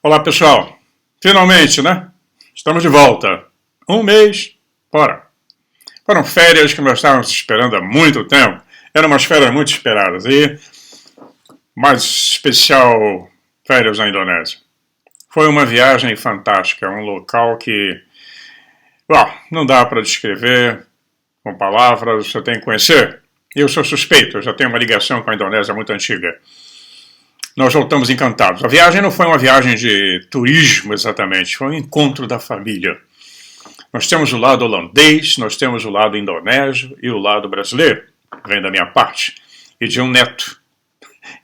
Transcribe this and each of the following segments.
Olá pessoal, finalmente, né? Estamos de volta. Um mês fora. Foram férias que nós estávamos esperando há muito tempo. Eram umas férias muito esperadas. E mais especial, férias na Indonésia. Foi uma viagem fantástica, um local que não dá para descrever com palavras, você tem que conhecer. E eu sou suspeito, eu já tenho uma ligação com a Indonésia muito antiga. Nós voltamos encantados. A viagem não foi uma viagem de turismo exatamente, foi um encontro da família. Nós temos o lado holandês, nós temos o lado indonésio e o lado brasileiro, vem da minha parte, e de um neto,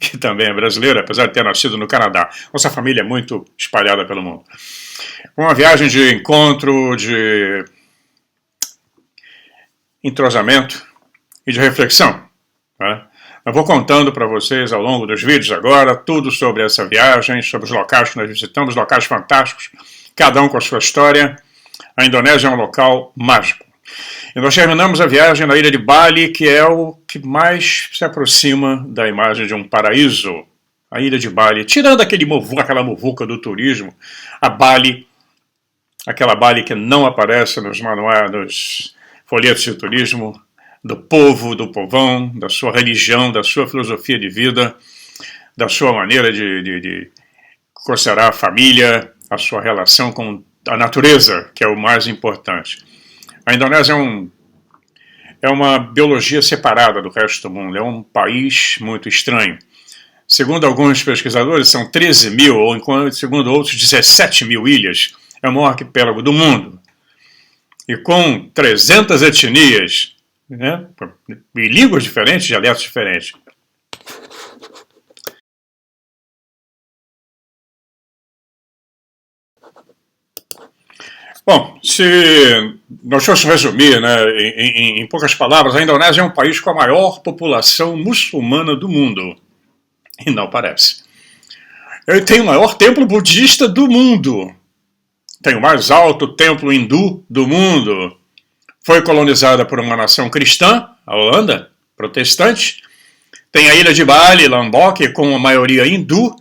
que também é brasileiro, apesar de ter nascido no Canadá. Nossa família é muito espalhada pelo mundo. Foi uma viagem de encontro, de entrosamento e de reflexão, né? Eu vou contando para vocês ao longo dos vídeos agora tudo sobre essa viagem, sobre os locais que nós visitamos, locais fantásticos, cada um com a sua história. A Indonésia é um local mágico. E nós terminamos a viagem na ilha de Bali, que é o que mais se aproxima da imagem de um paraíso. A ilha de Bali, tirando aquela muvuca do turismo, a Bali, aquela Bali que não aparece nos manuais, nos folhetos de turismo, do povo, do povão, da sua religião, da sua filosofia de vida, da sua maneira de considerar a família, a sua relação com a natureza, que é o mais importante. A Indonésia é uma biologia separada do resto do mundo, é um país muito estranho. Segundo alguns pesquisadores, são 13 mil, ou segundo outros, 17 mil ilhas. É o maior arquipélago do mundo. E com 300 etnias, né, e línguas diferentes, dialetos diferentes. Bom, se nós fôssemos resumir, né, em poucas palavras, a Indonésia é um país com a maior população muçulmana do mundo. E não parece. Ele tem o maior templo budista do mundo. Tem o mais alto templo hindu do mundo. Foi colonizada por uma nação cristã, a Holanda, protestante. Tem a ilha de Bali, Lombok, com a maioria hindu,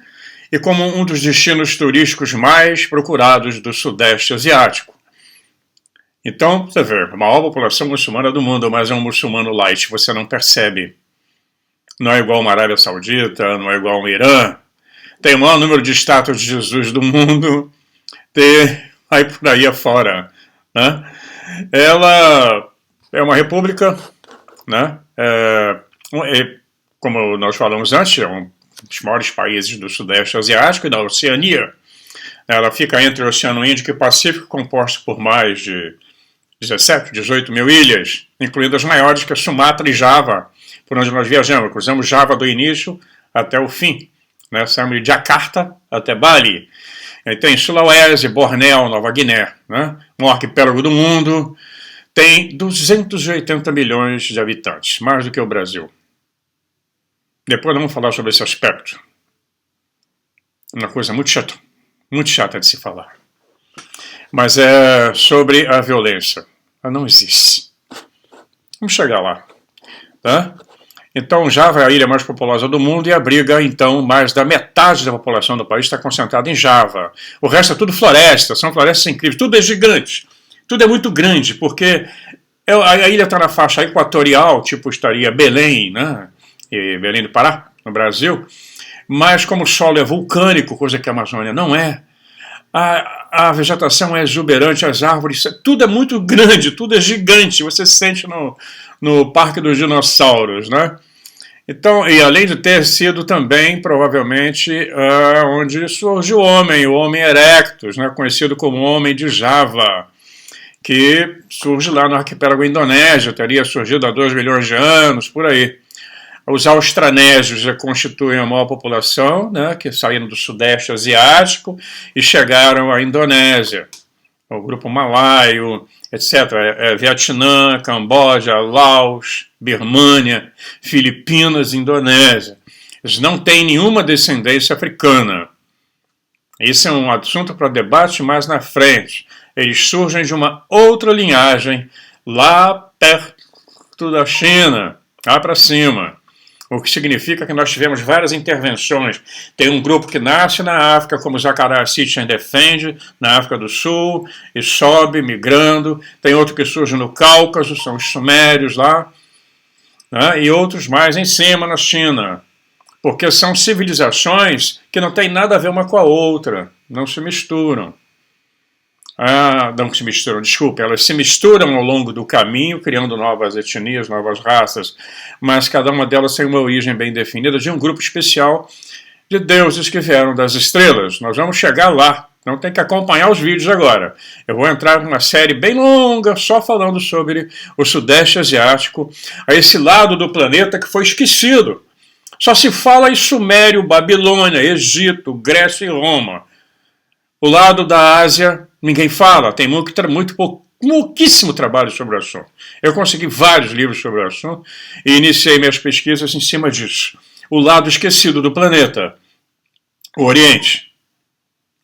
e como um dos destinos turísticos mais procurados do Sudeste Asiático. Então, você vê, a maior população muçulmana do mundo, mas é um muçulmano light, você não percebe. Não é igual uma Arábia Saudita, não é igual um Irã. Tem o maior número de estátuas de Jesus do mundo, aí por aí afora, né? Ela é uma república, né? Como nós falamos antes, é um dos maiores países do Sudeste Asiático e da Oceania. Ela fica entre o Oceano Índico e o Pacífico, composto por mais de 17, 18 mil ilhas, incluindo as maiores que é Sumatra e Java, por onde nós viajamos. Cruzamos Java do início até o fim, né? Saímos de Jakarta até Bali. E tem Sulawesi, Bornéu, Nova Guiné, né? Um arquipélago do mundo, tem 280 milhões de habitantes, mais do que o Brasil. Depois vamos falar sobre esse aspecto. Uma coisa muito chata de se falar. Mas é sobre a violência. Ela não existe. Vamos chegar lá, tá? Então, Java é a ilha mais populosa do mundo e abriga, então, mais da metade da população do país está concentrada em Java. O resto é tudo floresta, são florestas incríveis, tudo é gigante, tudo é muito grande, porque a ilha está na faixa equatorial, tipo estaria Belém, né? E Belém do Pará, no Brasil, mas como o solo é vulcânico, coisa que a Amazônia não é, a vegetação é exuberante, as árvores, tudo é muito grande, tudo é gigante, você se sente no Parque dos Dinossauros, né? Então, e além de ter sido também, provavelmente, onde surge o Homem erectus, né? Conhecido como Homem de Java, que surge lá no arquipélago indonésio, teria surgido há 2 milhões de anos, por aí. Os austranésios já constituem a maior população, né, que saíram do Sudeste Asiático e chegaram à Indonésia. O grupo malaio, etc. Vietnã, Camboja, Laos, Birmânia, Filipinas, Indonésia. Eles não têm nenhuma descendência africana. Isso é um assunto para debate mais na frente. Eles surgem de uma outra linhagem lá perto da China, lá para cima. o que significa que nós tivemos várias intervenções. Tem um grupo que nasce na África, como o Zachariah Sitchin defende, na África do Sul, e sobe, migrando. Tem outro que surge no Cáucaso, são os sumérios lá, né? E outros mais em cima, na China. Porque são civilizações que não têm nada a ver uma com a outra, não se misturam. Não se misturam, desculpa, elas se misturam ao longo do caminho, criando novas etnias, novas raças, mas cada uma delas tem uma origem bem definida de um grupo especial de deuses que vieram das estrelas. Nós vamos chegar lá, não tem que acompanhar os vídeos agora. Eu vou entrar numa série bem longa, só falando sobre o Sudeste Asiático, a esse lado do planeta que foi esquecido. Só se fala em Sumério, Babilônia, Egito, Grécia e Roma. O lado da Ásia, ninguém fala, tem pouquíssimo trabalho sobre o assunto. Eu consegui vários livros sobre o assunto e iniciei minhas pesquisas em cima disso. O lado esquecido do planeta, o Oriente,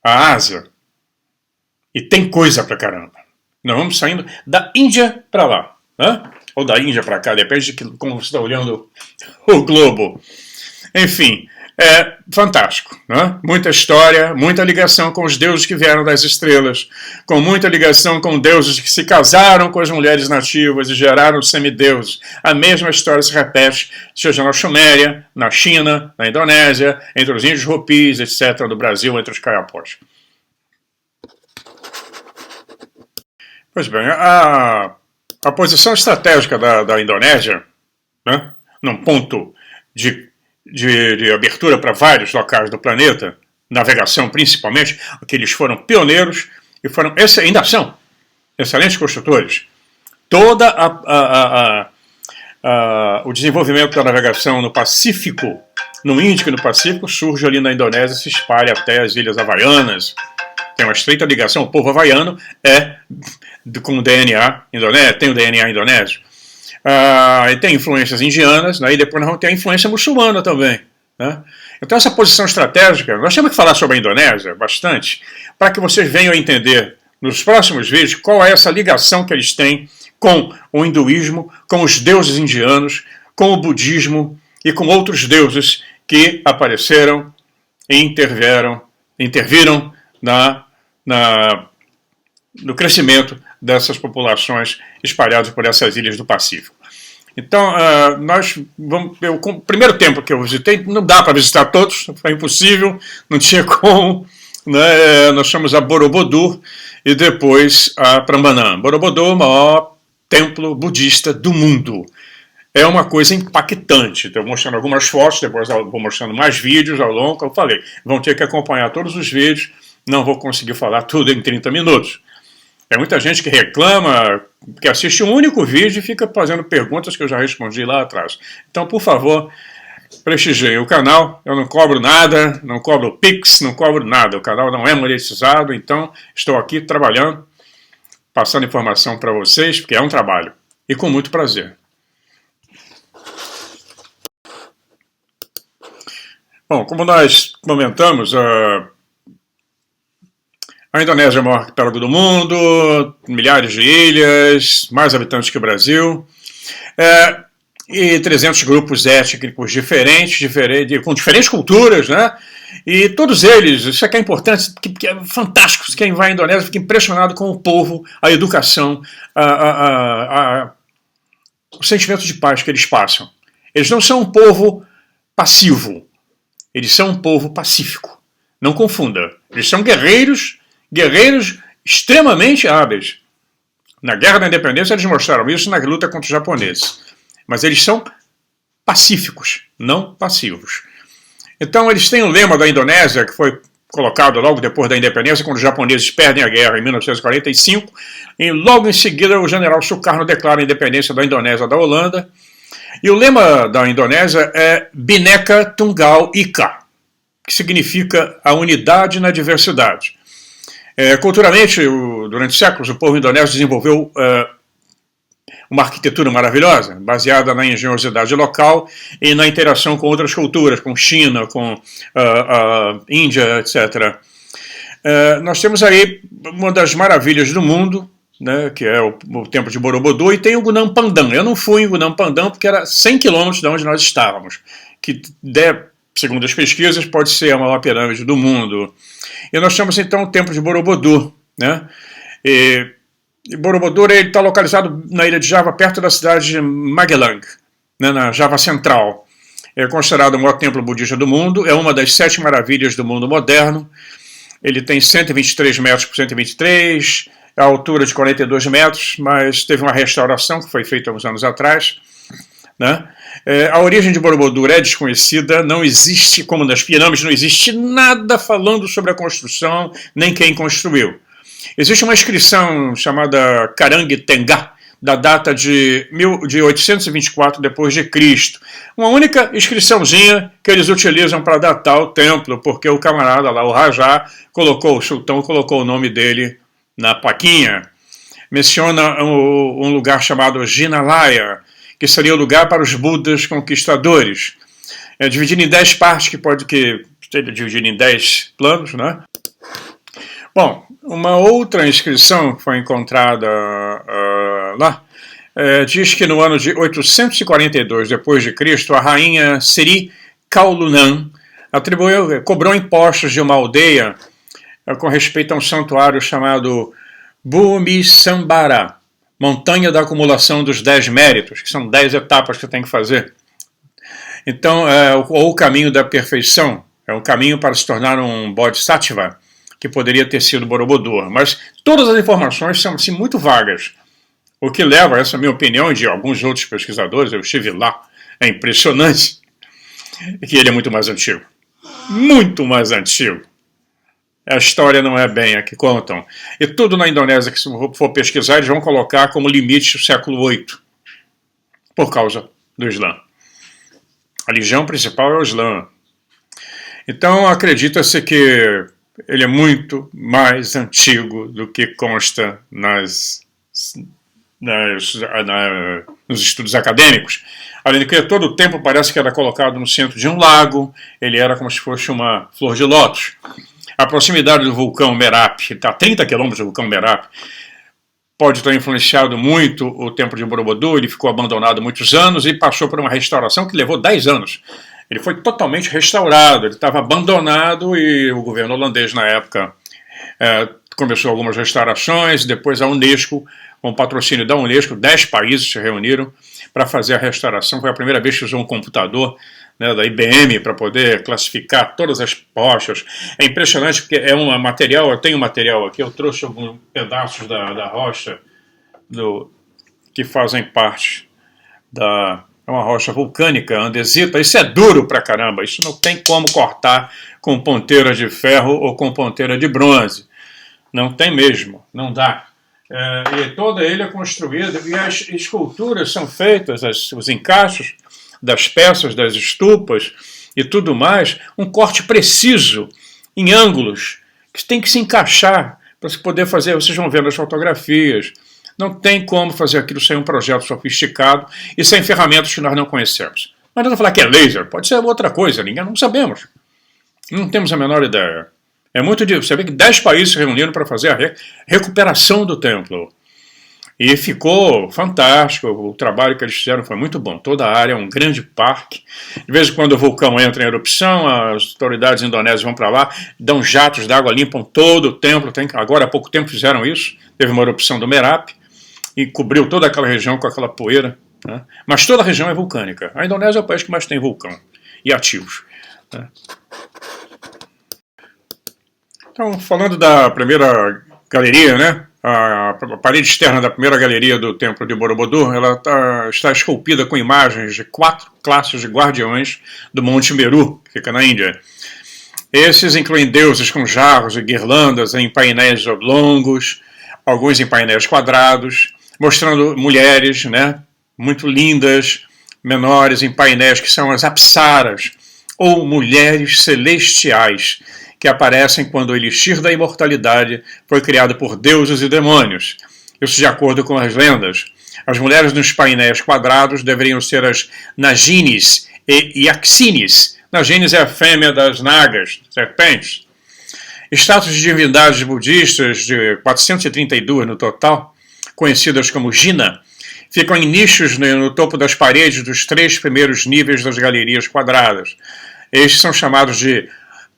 a Ásia. E tem coisa pra caramba. Nós vamos saindo da Índia para lá, né? Ou da Índia para cá, depende de como você está olhando o globo. Enfim, é fantástico, né? Muita história, muita ligação com os deuses que vieram das estrelas, com muita ligação com deuses que se casaram com as mulheres nativas e geraram semideuses. A mesma história se repete, seja na Suméria, na China, na Indonésia, entre os índios Hopis, etc., do Brasil, entre os Kayapós. Pois bem, a posição estratégica da Indonésia, né, num ponto de abertura para vários locais do planeta, navegação principalmente, que eles foram pioneiros e ainda são excelentes construtores. Todo o desenvolvimento da navegação no Pacífico, no Índico e no Pacífico, surge ali na Indonésia e se espalha até as Ilhas Havaianas. Tem uma estreita ligação, o povo havaiano com o DNA indonésio, tem o DNA indonésio. E tem influências indianas, né, e depois nós vamos ter a influência muçulmana também. Né? Então essa posição estratégica, nós temos que falar sobre a Indonésia bastante, para que vocês venham a entender nos próximos vídeos qual é essa ligação que eles têm com o hinduísmo, com os deuses indianos, com o budismo e com outros deuses que apareceram e interviram no crescimento dessas populações espalhadas por essas ilhas do Pacífico. Então, o primeiro templo que eu visitei, não dá para visitar todos, foi impossível, não tinha como, né? Nós fomos a Borobudur e depois a Prambanan. Borobudur é o maior templo budista do mundo. É uma coisa impactante. Estou mostrando algumas fotos, depois eu vou mostrando mais vídeos ao longo, como eu falei. Vão ter que acompanhar todos os vídeos, não vou conseguir falar tudo em 30 minutos. Tem muita gente que reclama, que assiste um único vídeo e fica fazendo perguntas que eu já respondi lá atrás. Então, por favor, prestigiem o canal. Eu não cobro nada, não cobro Pix, não cobro nada. O canal não é monetizado, então estou aqui trabalhando, passando informação para vocês, porque é um trabalho. E com muito prazer. Bom, como nós comentamos, a Indonésia é o maior arquipélago do mundo, milhares de ilhas, mais habitantes que o Brasil, e 300 grupos étnicos diferentes, com diferentes culturas, né? E todos eles, isso aqui é importante, que é fantástico, quem vai à Indonésia fica impressionado com o povo, a educação, o sentimento de paz que eles passam. Eles não são um povo passivo, eles são um povo pacífico. Não confunda, eles são guerreiros extremamente hábeis. Na Guerra da Independência eles mostraram isso na luta contra os japoneses. Mas eles são pacíficos, não passivos. Então eles têm o lema da Indonésia, que foi colocado logo depois da independência, quando os japoneses perdem a guerra em 1945, e logo em seguida o general Sukarno declara a independência da Indonésia da Holanda. E o lema da Indonésia é Bhinneka Tunggal Ika, que significa a unidade na diversidade. Culturalmente, durante séculos, o povo indonésio desenvolveu uma arquitetura maravilhosa, baseada na engenhosidade local e na interação com outras culturas, com China, com Índia, etc. Nós temos aí uma das maravilhas do mundo, né, que é o templo de Borobudur, e tem o Gunam Pandam. Eu não fui em Gunam Pandam porque era 100 quilômetros de onde nós estávamos, que, segundo as pesquisas, pode ser a maior pirâmide do mundo. E nós temos então o templo de Borobudur, né? E Borobudur está localizado na ilha de Java, perto da cidade de Magelang, né, na Java Central. É considerado o maior templo budista do mundo, é uma das 7 maravilhas do mundo moderno. Ele tem 123 metros por 123, a altura de 42 metros, mas teve uma restauração que foi feita há uns anos atrás, né? A origem de Borobudur é desconhecida, não existe, como nas pirâmides, não existe nada falando sobre a construção, nem quem construiu. Existe uma inscrição chamada Karang Tenga, da data de 824 depois de Cristo. Uma única inscriçãozinha que eles utilizam para datar o templo, porque o camarada lá, o Rajá, o sultão colocou o nome dele na plaquinha. Menciona um lugar chamado Jinalaya, que seria o lugar para os Budas conquistadores. É dividido em 10 partes, que seria dividido em 10 planos, né? Bom, uma outra inscrição que foi encontrada lá diz que no ano de 842 depois de Cristo, a rainha Seri Kaulunan cobrou impostos de uma aldeia com respeito a um santuário chamado Bhumisambara, montanha da acumulação dos 10 méritos, que são 10 etapas que você tem que fazer. Então, ou o caminho da perfeição, é um caminho para se tornar um Bodhisattva, que poderia ter sido Borobudur. Mas todas as informações são assim, muito vagas. O que leva, essa é a minha opinião, de alguns outros pesquisadores, eu estive lá, é impressionante, que ele é muito mais antigo. Muito mais antigo. A história não é bem a que contam. E tudo na Indonésia que se for pesquisar, eles vão colocar como limite o século VIII, por causa do Islã. A religião principal é o Islã. Então acredita-se que ele é muito mais antigo do que consta nos estudos acadêmicos. Além de que todo o tempo parece que era colocado no centro de um lago, ele era como se fosse uma flor de lótus. A proximidade do vulcão Merap, que está a 30 quilômetros do vulcão Merap, pode ter influenciado muito o templo de Borobudur. Ele ficou abandonado muitos anos e passou por uma restauração que levou 10 anos. Ele foi totalmente restaurado, ele estava abandonado e o governo holandês na época começou algumas restaurações. Depois a Unesco, com o patrocínio da Unesco, 10 países se reuniram para fazer a restauração. Foi a primeira vez que usou um computador, né, da IBM, para poder classificar todas as rochas. É impressionante porque é um material, eu tenho um material aqui, eu trouxe alguns pedaços da rocha que fazem parte é uma rocha vulcânica, andesita. Isso é duro pra caramba, isso não tem como cortar com ponteira de ferro ou com ponteira de bronze. Não tem mesmo, não dá. E toda ele é construída, e as esculturas são feitas, os encaixes das peças, das estupas e tudo mais, um corte preciso, em ângulos, que tem que se encaixar para se poder fazer. Vocês vão ver nas fotografias. Não tem como fazer aquilo sem um projeto sofisticado e sem ferramentas que nós não conhecemos. Não adianta falar que é laser, pode ser outra coisa, não sabemos. Não temos a menor ideia. É muito difícil. Você vê que 10 países se reuniram para fazer a recuperação do templo. E ficou fantástico, o trabalho que eles fizeram foi muito bom. Toda a área é um grande parque. De vez em quando o vulcão entra em erupção, as autoridades indonésias vão para lá, dão jatos d'água, limpam todo o templo. Agora há pouco tempo fizeram isso, teve uma erupção do Merap, e cobriu toda aquela região com aquela poeira, né? Mas toda a região é vulcânica. A Indonésia é o país que mais tem vulcão e ativos, né? Então, falando da primeira galeria, né? A parede externa da primeira galeria do templo de Borobudur, ela está esculpida com imagens de 4 classes de guardiões do Monte Meru, que fica na Índia. Esses incluem deuses com jarros e guirlandas em painéis oblongos, alguns em painéis quadrados, mostrando mulheres, né, muito lindas, menores, em painéis que são as apsaras, ou mulheres celestiais, que aparecem quando o elixir da imortalidade foi criado por deuses e demônios. Isso de acordo com as lendas. As mulheres nos painéis quadrados deveriam ser as Nagines e Yaksines. Nagines é a fêmea das nagas, serpentes. Estátuas de divindades budistas, de 432 no total, conhecidas como Jina, ficam em nichos no topo das paredes dos 3 primeiros níveis das galerias quadradas. Estes são chamados de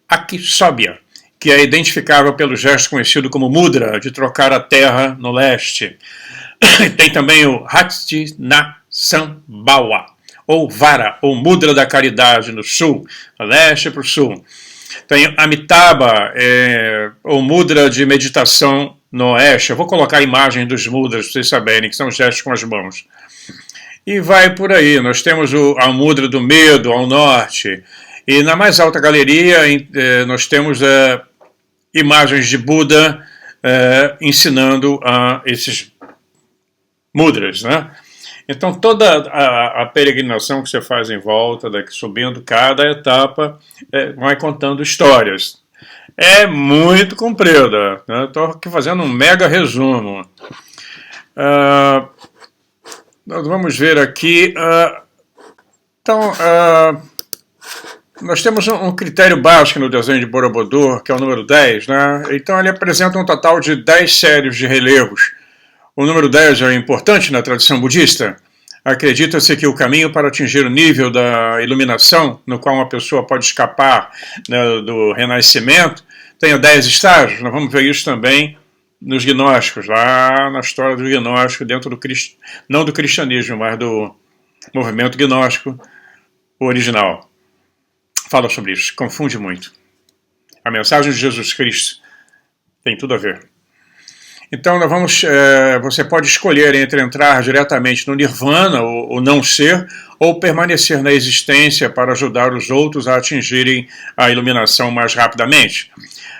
Akshobhya, que é identificável pelo gesto conhecido como mudra, de trocar a terra no leste. Tem também o Hastinasambhava, ou vara, ou mudra da caridade no sul, do leste para o sul. Tem Amitabha, ou mudra de meditação no oeste. Eu vou colocar a imagem dos mudras para vocês saberem, que são gestos com as mãos. E vai por aí. Nós temos a mudra do medo ao norte. E na mais alta galeria nós temos imagens de Buda ensinando esses mudras, né? Então toda a peregrinação que você faz em volta, subindo cada etapa, vai contando histórias. É muito comprida, né? Estou aqui fazendo um mega resumo. Nós vamos ver aqui. Nós temos um critério básico no desenho de Borobudur, que é o número 10, né? Então ele apresenta um total de 10 séries de relevos. O número 10 é importante na tradição budista. Acredita-se que o caminho para atingir o nível da iluminação, no qual uma pessoa pode escapar, né, do renascimento, tenha 10 estágios. Nós vamos ver isso também nos gnósticos, lá na história do gnóstico, dentro do não do cristianismo, mas do movimento gnóstico original. Fala sobre isso, confunde muito. A mensagem de Jesus Cristo tem tudo a ver. Então você pode escolher entre entrar diretamente no Nirvana, ou não ser, ou permanecer na existência para ajudar os outros a atingirem a iluminação mais rapidamente.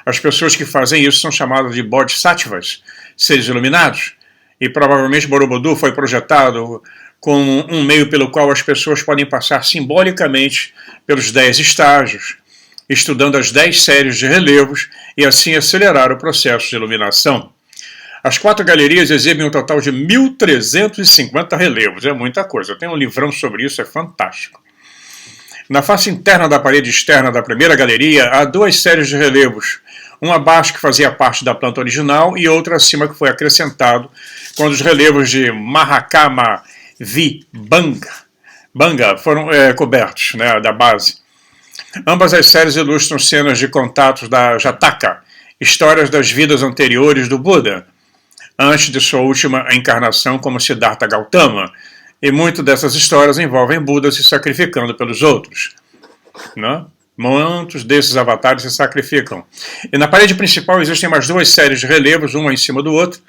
As pessoas que fazem isso são chamadas de Bodhisattvas, seres iluminados, e provavelmente Borobudur foi projetado como um meio pelo qual as pessoas podem passar simbolicamente pelos 10 estágios, estudando as 10 séries de relevos e assim acelerar o processo de iluminação. As 4 galerias exibem um total de 1.350 relevos, é muita coisa. Eu tenho um livrão sobre isso, é fantástico. Na face interna da parede externa da primeira galeria há 2 séries de relevos, uma abaixo que fazia parte da planta original e outra acima que foi acrescentado quando os relevos de Mahakama Vibhanga foram cobertos, né, da base. Ambas as séries ilustram cenas de contatos da Jataka, histórias das vidas anteriores do Buda, antes de sua última encarnação como Siddhartha Gautama, e muitas dessas histórias envolvem Buda se sacrificando pelos outros. Né? Muitos desses avatares se sacrificam. E na parede principal existem mais 2 séries de relevos, uma em cima do outro.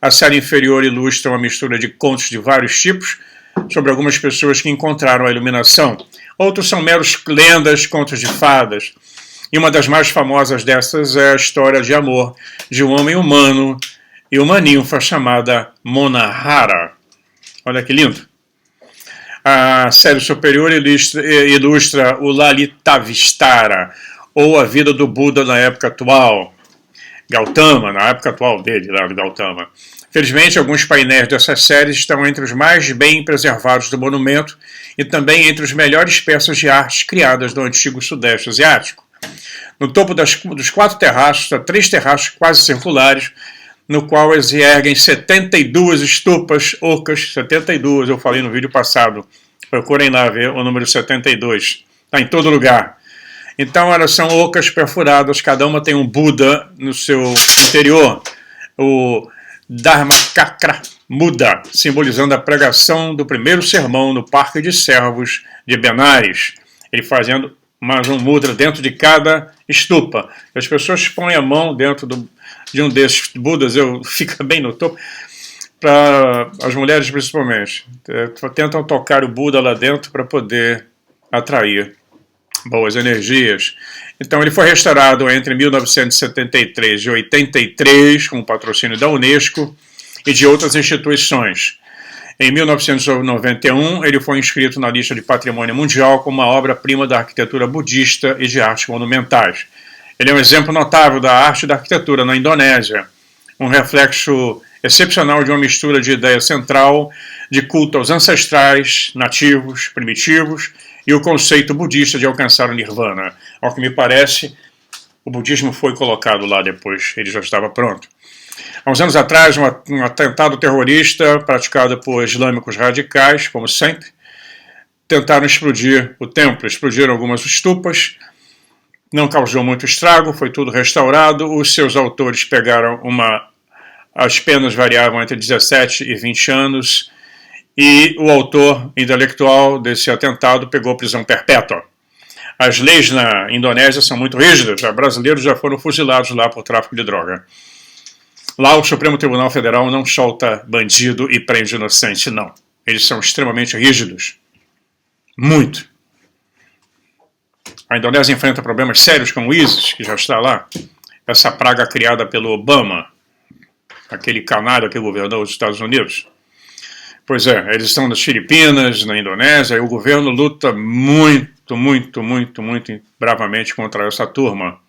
A série inferior ilustra uma mistura de contos de vários tipos, sobre algumas pessoas que encontraram a iluminação. Outros são meros lendas, contos de fadas. E uma das mais famosas dessas é a história de amor de um homem humano e uma ninfa chamada Monahara. Olha que lindo. A série superior ilustra o Lalitavistara, ou a vida do Buda na época atual. Gautama, na época atual dele, lá do Gautama. Felizmente, alguns painéis dessas séries estão entre os mais bem preservados do monumento e também entre as melhores peças de arte criadas no antigo Sudeste Asiático. No topo dos 4 terraços, há 3 terraços quase circulares, no qual eles erguem 72 estupas ocas, 72, eu falei no vídeo passado, procurem lá ver o número 72, está em todo lugar. Então elas são ocas perfuradas, cada uma tem um Buda no seu interior, o Dharmakakra Muda, simbolizando a pregação do primeiro sermão no Parque de Servos de Benares, ele fazendo mais um mudra dentro de cada estupa. As pessoas põem a mão dentro de um desses Budas, fica bem no topo, para as mulheres principalmente, tentam tocar o Buda lá dentro para poder atrair boas energias. Então ele foi restaurado entre 1973 e 83 com o patrocínio da Unesco e de outras instituições. Em 1991, ele foi inscrito na lista de Patrimônio Mundial como uma obra-prima da arquitetura budista e de artes monumentais. Ele é um exemplo notável da arte e da arquitetura na Indonésia, um reflexo excepcional de uma mistura de ideia central, de culto aos ancestrais, nativos, primitivos, e o conceito budista de alcançar o Nirvana. Ao que me parece, o budismo foi colocado lá depois, ele já estava pronto. Há uns anos atrás, um atentado terrorista praticado por islâmicos radicais, como sempre, tentaram explodir o templo, explodiram algumas estupas, não causou muito estrago, foi tudo restaurado, os seus autores pegaram as penas variavam entre 17 e 20 anos, e o autor intelectual desse atentado pegou prisão perpétua. As leis na Indonésia são muito rígidas, brasileiros já foram fuzilados lá por tráfico de droga. Lá o Supremo Tribunal Federal não solta bandido e prende inocente, não. Eles são extremamente rígidos. Muito. A Indonésia enfrenta problemas sérios com o ISIS, que já está lá. Essa praga criada pelo Obama, aquele canário que governou os Estados Unidos. Pois é, eles estão nas Filipinas, na Indonésia, e o governo luta muito bravamente contra essa turma.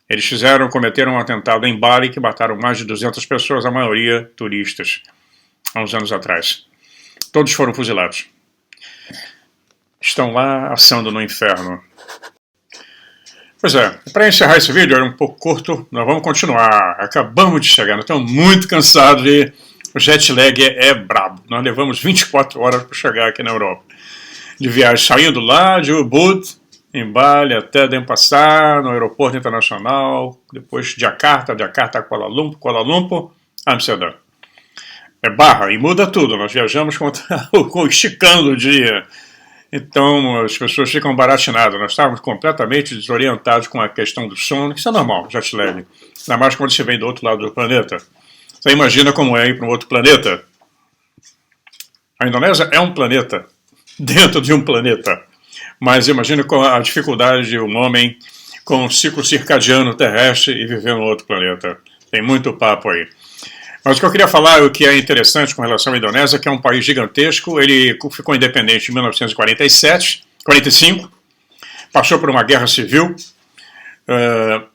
Eles cometeram um atentado em Bali que mataram mais de 200 pessoas, a maioria turistas, há uns anos atrás. Todos foram fuzilados. Estão lá assando no inferno. Pois é, para encerrar esse vídeo, era um pouco curto, nós vamos continuar. Acabamos de chegar, nós estamos muito cansados e o jet lag é brabo. Nós levamos 24 horas para chegar aqui na Europa. De viagem, saindo lá de Ubud, em Bali, até Denpasar, no aeroporto internacional, depois de Jakarta a Kuala Lumpur, Amsterdã. É barra e muda tudo, nós viajamos esticando o dia. Então as pessoas ficam baratinadas, nós estávamos completamente desorientados com a questão do sono, isso é normal, jet lag. Ainda mais quando você vem do outro lado do planeta. Você imagina como é ir para um outro planeta. A Indonésia é um planeta, dentro de um planeta. Mas imagina com a dificuldade de um homem com um ciclo circadiano terrestre e viver no outro planeta. Tem muito papo aí. Mas o que eu queria falar, o que é interessante com relação à Indonésia, que é um país gigantesco, ele ficou independente em 1945, passou por uma guerra civil,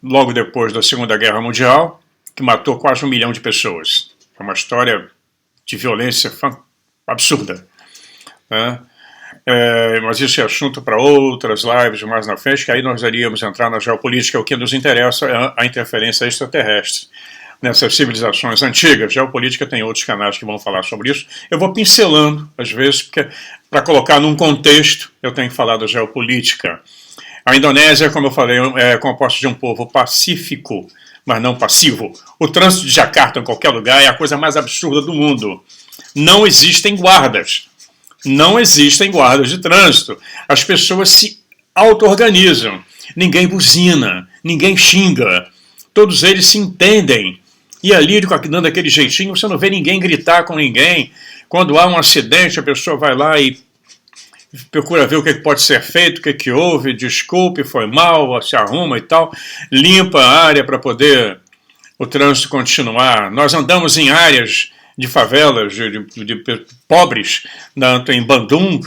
logo depois da Segunda Guerra Mundial, que matou quase 1 milhão de pessoas. É uma história de violência absurda. Né? Mas isso é assunto para outras lives mais na frente, que aí nós iríamos entrar na geopolítica. O que nos interessa é a interferência extraterrestre nessas civilizações antigas. Geopolítica tem outros canais que vão falar sobre isso. Eu vou pincelando, às vezes, porque para colocar num contexto, eu tenho que falar da geopolítica. A Indonésia, como eu falei, é composta de um povo pacífico, mas não passivo. O trânsito de Jakarta, em qualquer lugar, é a coisa mais absurda do mundo. Não existem guardas. Não existem guardas de trânsito. As pessoas se auto-organizam. Ninguém buzina, ninguém xinga. Todos eles se entendem. E ali, dando aquele jeitinho, você não vê ninguém gritar com ninguém. Quando há um acidente, a pessoa vai lá e procura ver o que pode ser feito, o que houve, desculpe, foi mal, se arruma e tal, limpa a área para poder o trânsito continuar. Nós andamos em áreas de favelas, de pobres, tanto em Bandung,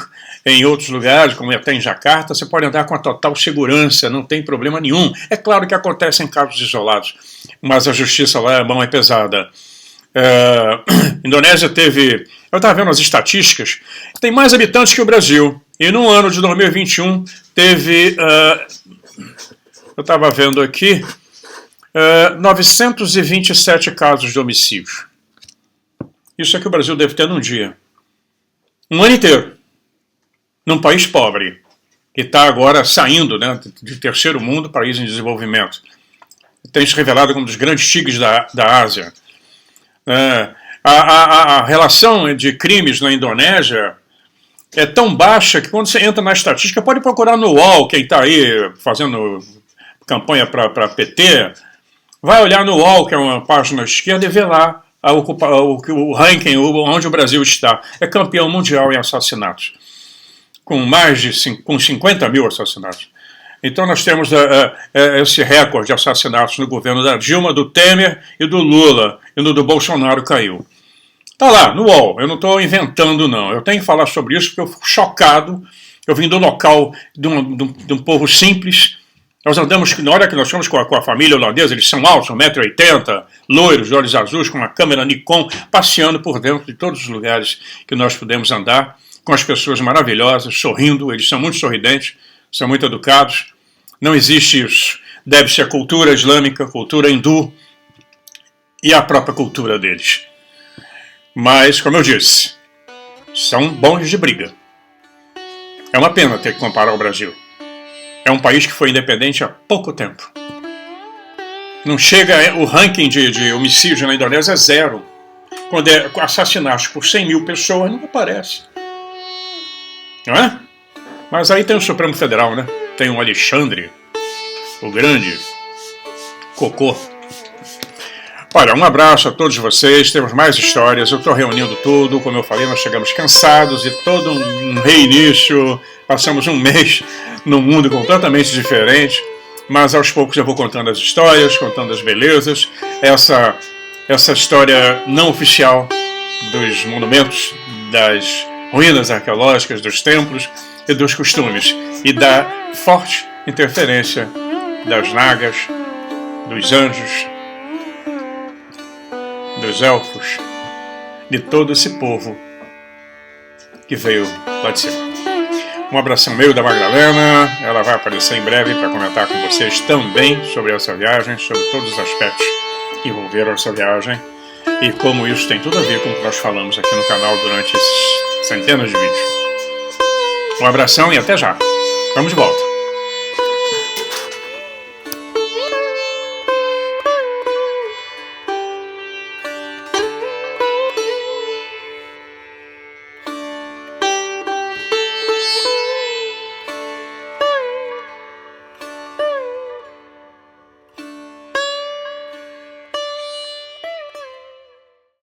em outros lugares, como até em Jakarta, você pode andar com a total segurança, não tem problema nenhum. É claro que acontecem casos isolados, mas a justiça lá é mão é pesada. Indonésia teve... Eu estava vendo as estatísticas, tem mais habitantes que o Brasil. E no ano de 2021 teve... eu estava vendo aqui... 927 casos de homicídio. Isso é que o Brasil deve ter num dia. Um ano inteiro. Num país pobre, que está agora saindo, né, de terceiro mundo, país em desenvolvimento. Tem se revelado como um dos grandes tigres da Ásia. A relação de crimes na Indonésia é tão baixa que quando você entra na estatística, pode procurar no UOL, quem está aí fazendo campanha para PT, vai olhar no UOL, que é uma página esquerda, e ver lá o ranking, onde o Brasil está. É campeão mundial em assassinatos, com mais de 50 mil assassinatos. Então nós temos esse recorde de assassinatos no governo da Dilma, do Temer e do Lula, e no do Bolsonaro caiu. Está lá, no UOL, eu não estou inventando não, eu tenho que falar sobre isso porque eu fico chocado, eu vim do local de um povo simples. Nós andamos, na hora que nós fomos com a família holandesa, eles são altos, 1,80 m, loiros, de olhos azuis, com uma câmera Nikon, passeando por dentro de todos os lugares que nós pudemos andar, com as pessoas maravilhosas, sorrindo, eles são muito sorridentes, são muito educados. Não existe isso. Deve ser cultura islâmica, cultura hindu. e a própria cultura deles. Mas, como eu disse, são bons de briga. É uma pena ter que comparar o Brasil. É um país que foi independente há pouco tempo. Não chega, o ranking de homicídio na Indonésia é 0. Quando é assassinato por 100 mil pessoas, não aparece. Não é? Mas aí tem o Supremo Federal, né? Tem o Alexandre, o grande cocô. Olha, um abraço a todos vocês, temos mais histórias, eu estou reunindo tudo, como eu falei, nós chegamos cansados de todo um reinício, passamos um mês num mundo completamente diferente, mas aos poucos eu vou contando as histórias, contando as belezas, essa história não oficial dos monumentos, das ruínas arqueológicas, dos templos e dos costumes, e da forte interferência das nagas, dos anjos, dos elfos, de todo esse povo que veio lá de cima. Um abração meu da Magdalena, ela vai aparecer em breve para comentar com vocês também sobre essa viagem, sobre todos os aspectos que envolveram essa viagem e como isso tem tudo a ver com o que nós falamos aqui no canal durante esses centenas de vídeos. Um abração e até já. Vamos de volta.